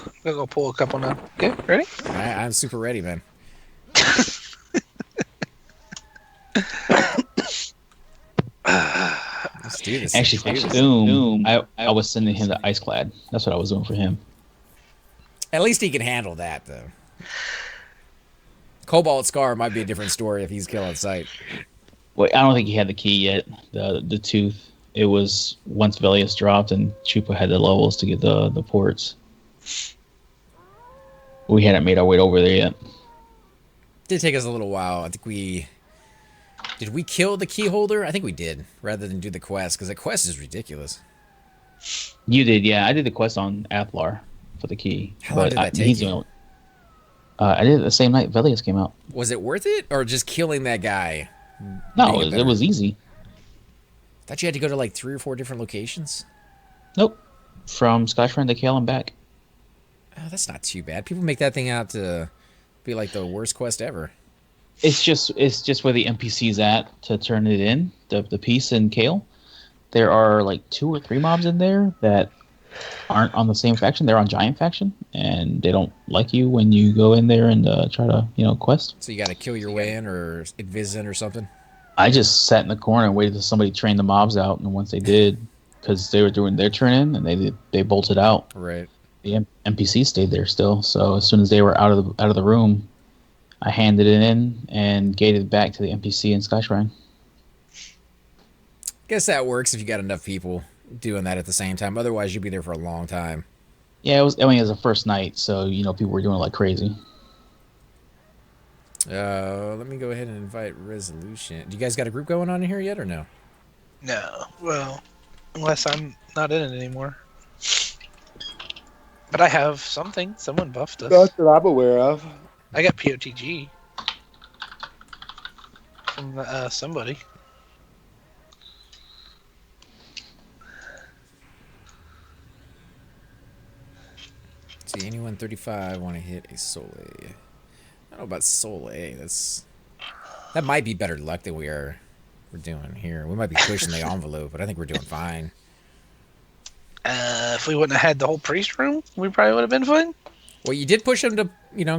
I'm gonna go pull a couple now. Okay, ready? I'm super ready, man. Let's do this. Actually, for Thum, I was sending him the Ice Clad. That's what I was doing for him. At least he can handle that, though. Cobalt Scar might be a different story if he's kill on sight. Well, I don't think he had the key yet. The tooth. It was once Velius dropped and Chupa had the levels to get the ports. We hadn't made our way over there yet. Did take us a little while. I think did we kill the key holder? I think we did, rather than do the quest, because the quest is ridiculous. You did, yeah. I did the quest on Athlar for the key. How long did that take he's you? the only- I did it the same night Velius came out. Was it worth it, or just killing that guy? No, being a it better- was easy. Thought you had to go to like 3 or 4 different locations. Nope. From Skytrend to Kale and back. Oh, that's not too bad. People make that thing out to be like the worst quest ever. It's just where the NPC's at to turn it in, the piece in Kale. There are like 2 or 3 mobs in there that aren't on the same faction. They're on Giant faction, and they don't like you when you go in there and try to quest. So you got to kill your way in or Invisin or something. I just sat in the corner and waited till somebody trained the mobs out, and once they did, because they were doing their turn in, and they bolted out. Right. The NPC stayed there still. So as soon as they were out of the room, I handed it in and gated back to the NPC in Skyshrine. Guess that works if you got enough people doing that at the same time. Otherwise, you'd be there for a long time. Yeah, it was. I mean, it was the first night, so people were doing it like crazy. Let me go ahead and invite Resolution. Do you guys got a group going on in here yet or no? No. Well, unless I'm not in it anymore. But I have something. Someone buffed us. Not that I'm aware of. I got POTG from somebody. See, anyone 35 want to hit a Soul A? I don't know about Soul A. That might be better luck than we're doing here. We might be pushing the envelope, but I think we're doing fine. If we wouldn't have had the whole priest room, we probably would have been fine. Well, you did push him to,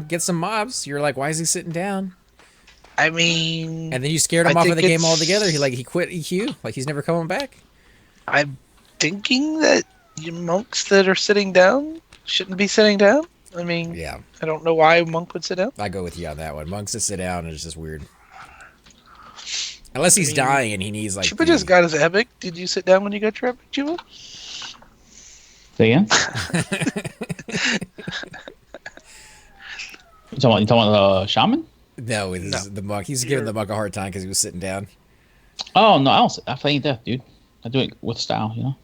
get some mobs. You're like, why is he sitting down? I mean, And then you scared him I off of think the game it's- altogether. He quit EQ. Like he's never coming back. I'm thinking that you monks that are sitting down shouldn't be sitting down. I mean, Yeah, I don't know why a monk would sit down. I go with you on that one. Monks that sit down is just weird. Unless he's mean, dying and he needs like. Chuba just got his epic. Did you sit down when you got your epic, Chuba? Say again? You talking about Shaman? No, it's the monk. He's giving the monk a hard time because he was sitting down. Oh no, I feign death, dude. I do it with style,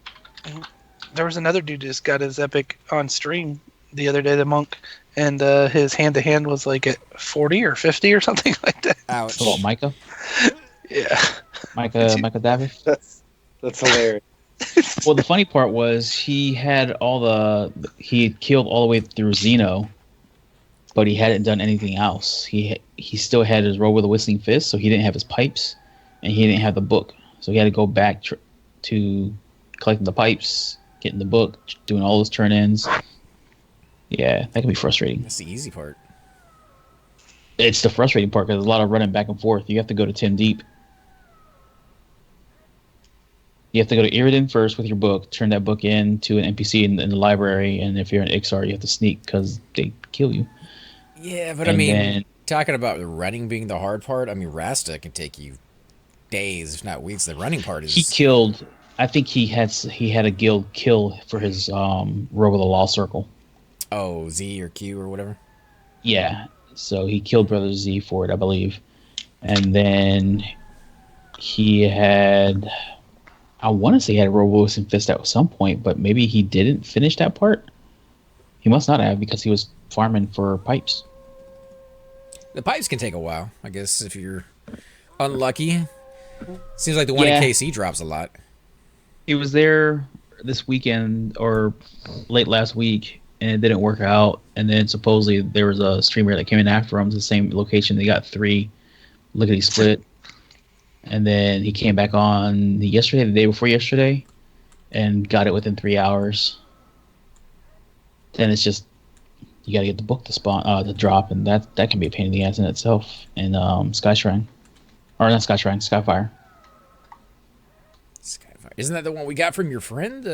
There was another dude that just got his epic on stream the other day, the monk, and his hand-to-hand was like at 40 or 50 or something like that. Ouch. What about Micah? Yeah. Micah Davis? That's hilarious. Well, the funny part was he had he had killed all the way through Xeno, but he hadn't done anything else. He still had his roll with a whistling fist, so he didn't have his pipes, and he didn't have the book, so he had to go back to collecting the pipes, getting the book, doing all those turn-ins. Yeah, that can be frustrating. That's the easy part. It's the frustrating part because there's a lot of running back and forth. You have to go to 10 deep. You have to go to Erudite first with your book, turn that book in to an NPC in the library, and if you're an Ixar, you have to sneak because they kill you. Yeah, but And I mean, then- talking about the running being the hard part, I mean, Rasta can take you days, if not weeks. The running part is. He killed. I think he had a guild kill for his Rogue of the Law Circle. Oh, Z or Q or whatever. Yeah, so he killed Brother Z for it, I believe, and then he had. I want to say he had a Rogue Lewis and Fist at some point, but maybe he didn't finish that part. He must not have because he was farming for pipes. The pipes can take a while, I guess, if you're unlucky. Seems like the one Yeah. in KC drops a lot. He was there this weekend or late last week, and it didn't work out. And then supposedly there was a streamer that came in after him to the same location. They got 3 lickety split. And then he came back on the day before yesterday, and got it within 3 hours. Then it's just you got to get the book to spawn, to drop, and that can be a pain in the ass in itself. And Skyshrine, or not Skyshrine, Skyfire. Skyfire. Isn't that the one we got from your friend?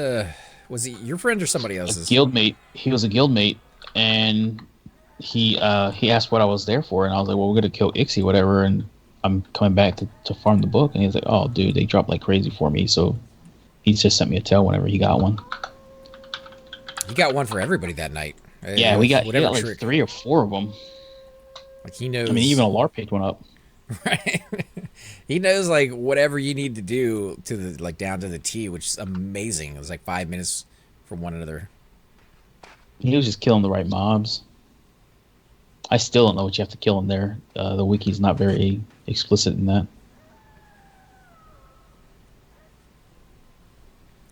Was he your friend or somebody else's? Guildmate. He was a guildmate, and he asked what I was there for, and I was like, "Well, we're gonna kill Ixie, whatever." And I'm coming back to farm the book, and he's like, "Oh, dude, they dropped like crazy for me." So he just sent me a tell whenever he got one. He got one for everybody that night. Yeah, we got whatever like trick. 3 or 4 of them. Like he knows. I mean, even Alar picked one up. Right. He knows like whatever you need to do to the like down to the T, which is amazing. It was like 5 minutes from one another. He was just killing the right mobs. I still don't know what you have to kill in there. The wiki's not very explicit in that.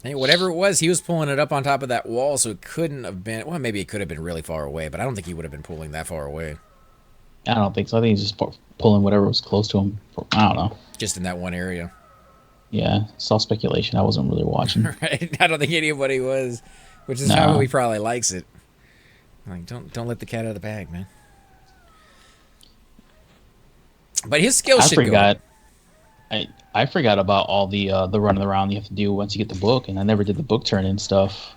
Hey, whatever it was, he was pulling it up on top of that wall, so it couldn't have been. Well, maybe it could have been really far away, but I don't think he would have been pulling that far away. I don't think so. I think he's just pulling whatever was close to him. I don't know. Just in that one area. Yeah, it's all speculation. I wasn't really watching. Right? I don't think anybody was, which is No. how he probably likes it. Like, don't let the cat out of the bag, man. But his skills should go. I forgot about all the running around you have to do once you get the book, and I never did the book turn in stuff.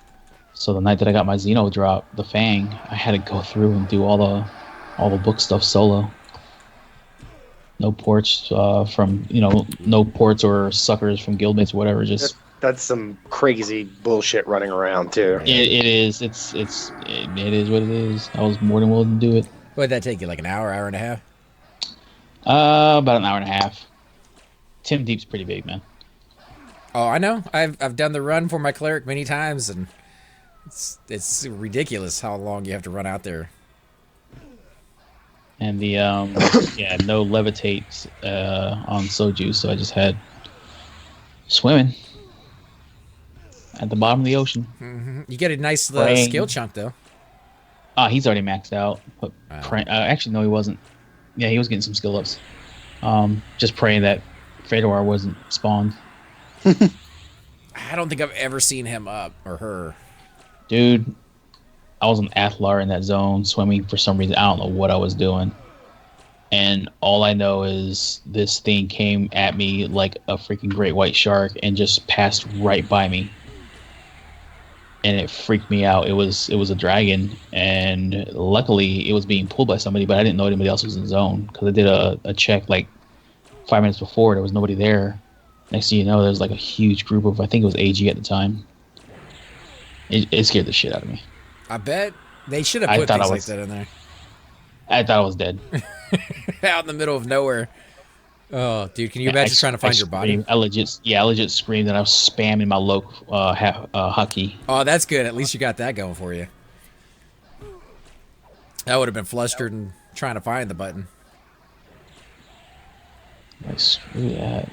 So the night that I got my Xeno drop, the Fang, I had to go through and do all the book stuff solo. No ports from no ports or suckers from guildmates or whatever. Just That's some crazy bullshit running around too. it is. It is what it is. I was more than willing to do it. What did that take you? Like an hour and a half? About an hour and a half. Tim Deep's pretty big, man. Oh, I know. I've done the run for my cleric many times, and it's ridiculous how long you have to run out there. And the no levitates on Soju, so I just had swimming at the bottom of the ocean. Mm-hmm. You get a nice skill chunk though. He's already maxed out. But Wow. actually, no, he wasn't. Yeah, he was getting some skill ups. Just praying that Fedor wasn't spawned. I don't think I've ever seen him up or her. Dude, I was an Athlar in that zone swimming for some reason. I don't know what I was doing. And all I know is this thing came at me like a freaking great white shark and just passed right by me. And it freaked me out. It was a dragon, and luckily it was being pulled by somebody, but I didn't know anybody else was in zone because I did a check like 5 minutes before. There was nobody there. Next thing you know, there's like a huge group of, I think it was AG at the time. It scared the shit out of me. I bet they should have put things like that in there. I thought I was dead. Out in the middle of nowhere. Oh, dude, can you imagine trying to find your body? I legit screamed, and I was spamming my local hockey. Oh, that's good. At least you got that going for you. I would have been flustered and trying to find the button. Like, screw that.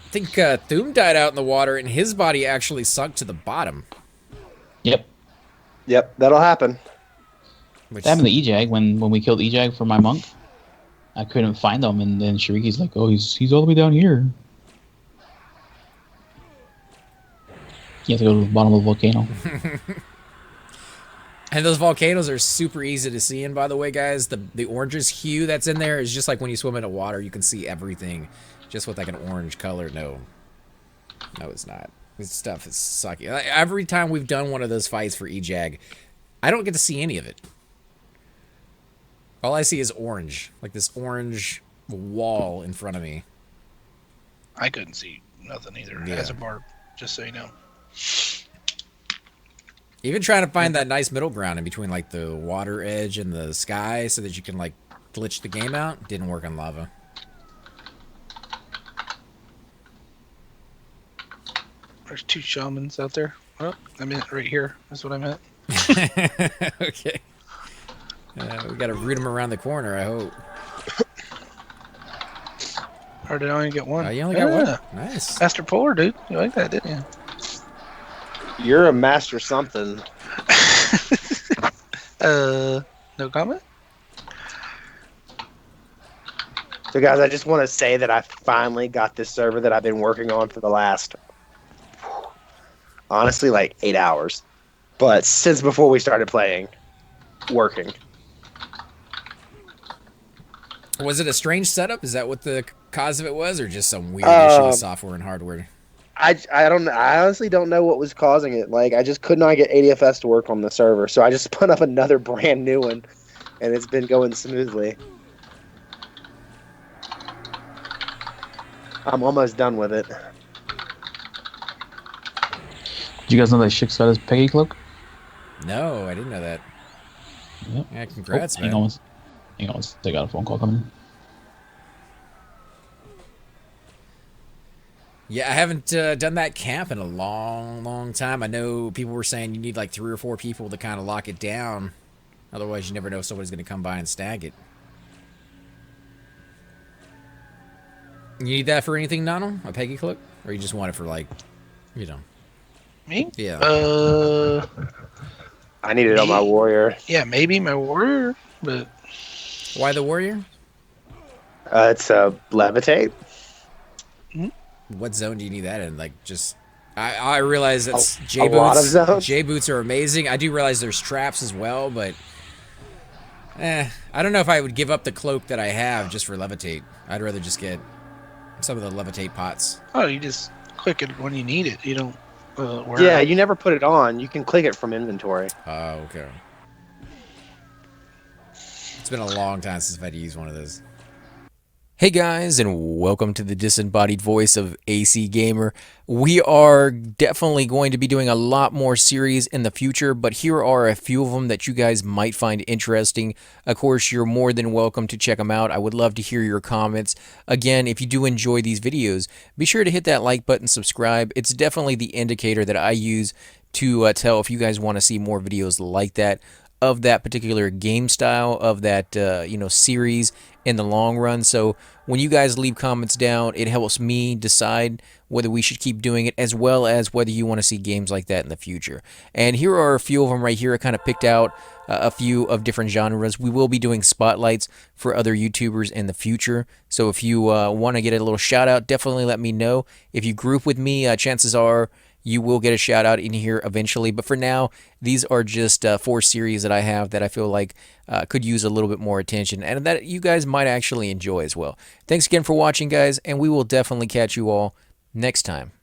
I think Thum died out in the water, and his body actually sunk to the bottom. Yep, that'll happen. Which That happened to Ejag when we killed Ejag for my monk. I couldn't find him, and then Shiriki's like, "Oh, he's all the way down here." You have to go to the bottom of the volcano. And those volcanoes are super easy to see in, by the way, guys. The oranges hue that's in there is just like when you swim in the water, you can see everything just with like an orange color. No, it's not. This stuff is sucky. Every time we've done one of those fights for Ejag, I don't get to see any of it. All I see is orange, like this orange wall in front of me. I couldn't see nothing either as a barb, just so you know. Even trying to find that nice middle ground in between like the water edge and the sky so that you can like glitch the game out didn't work on lava. There's 2 shamans out there. Oh, I meant right here. That's what I meant. Okay. We gotta root him around the corner, I hope. Or did I only get one? Oh, you only got one? Nice. Master Puller, dude. You like that, didn't you? You're a master something. No comment? So guys, I just want to say that I finally got this server that I've been working on for the last, honestly, like 8 hours. But since before we started playing, working. Was it a strange setup? Is that what the cause of it was, or just some weird issue with software and hardware? I honestly don't know what was causing it. Like, I just could not get ADFS to work on the server, so I just spun up another brand new one, and it's been going smoothly. I'm almost done with it. Did you guys know that Shik's got his Peggy cloak? No, I didn't know that. Yep. Yeah, congrats, Hang man. on. Hang on, I got a phone call coming. Yeah, I haven't done that camp in a long time. I know people were saying you need like 3 or 4 people to kind of lock it down. Otherwise, you never know if somebody's going to come by and snag it. You need that for anything, Donald? A Peggy cloak? Or you just want it for like, you know? Me? Yeah. I need it on my warrior. Yeah, maybe my warrior, but Why the warrior? It's levitate. What zone do you need that in? Like, just... I realize that's A lot of zones. J boots are amazing. I do realize there's traps as well, but... I don't know if I would give up the cloak that I have just for levitate. I'd rather just get some of the levitate pots. oh, you just click it when you need it. You don't. Yeah, you never put it on. You can click it from inventory. Oh, okay. It's been a long time since I've had to use one of those. Hey guys, and welcome to the disembodied voice of AC Gamer. We are definitely going to be doing a lot more series in the future, but here are a few of them that you guys might find interesting. Of course, you're more than welcome to check them out. I would love to hear your comments. Again, if you do enjoy these videos, be sure to hit that like button, subscribe. It's definitely the indicator that I use to tell if you guys want to see more videos like that, of that particular game style, of that series in the long run. So when you guys leave comments down, it helps me decide whether we should keep doing it, as well as whether you want to see games like that in the future. And here are a few of them right here. I kind of picked out a few of different genres. We will be doing spotlights for other YouTubers in the future. So if you want to get a little shout out, definitely let me know. If you group with me, chances are you will get a shout out in here eventually. But for now, these are just 4 series that I have that I feel like could use a little bit more attention and that you guys might actually enjoy as well. Thanks again for watching, guys, and we will definitely catch you all next time.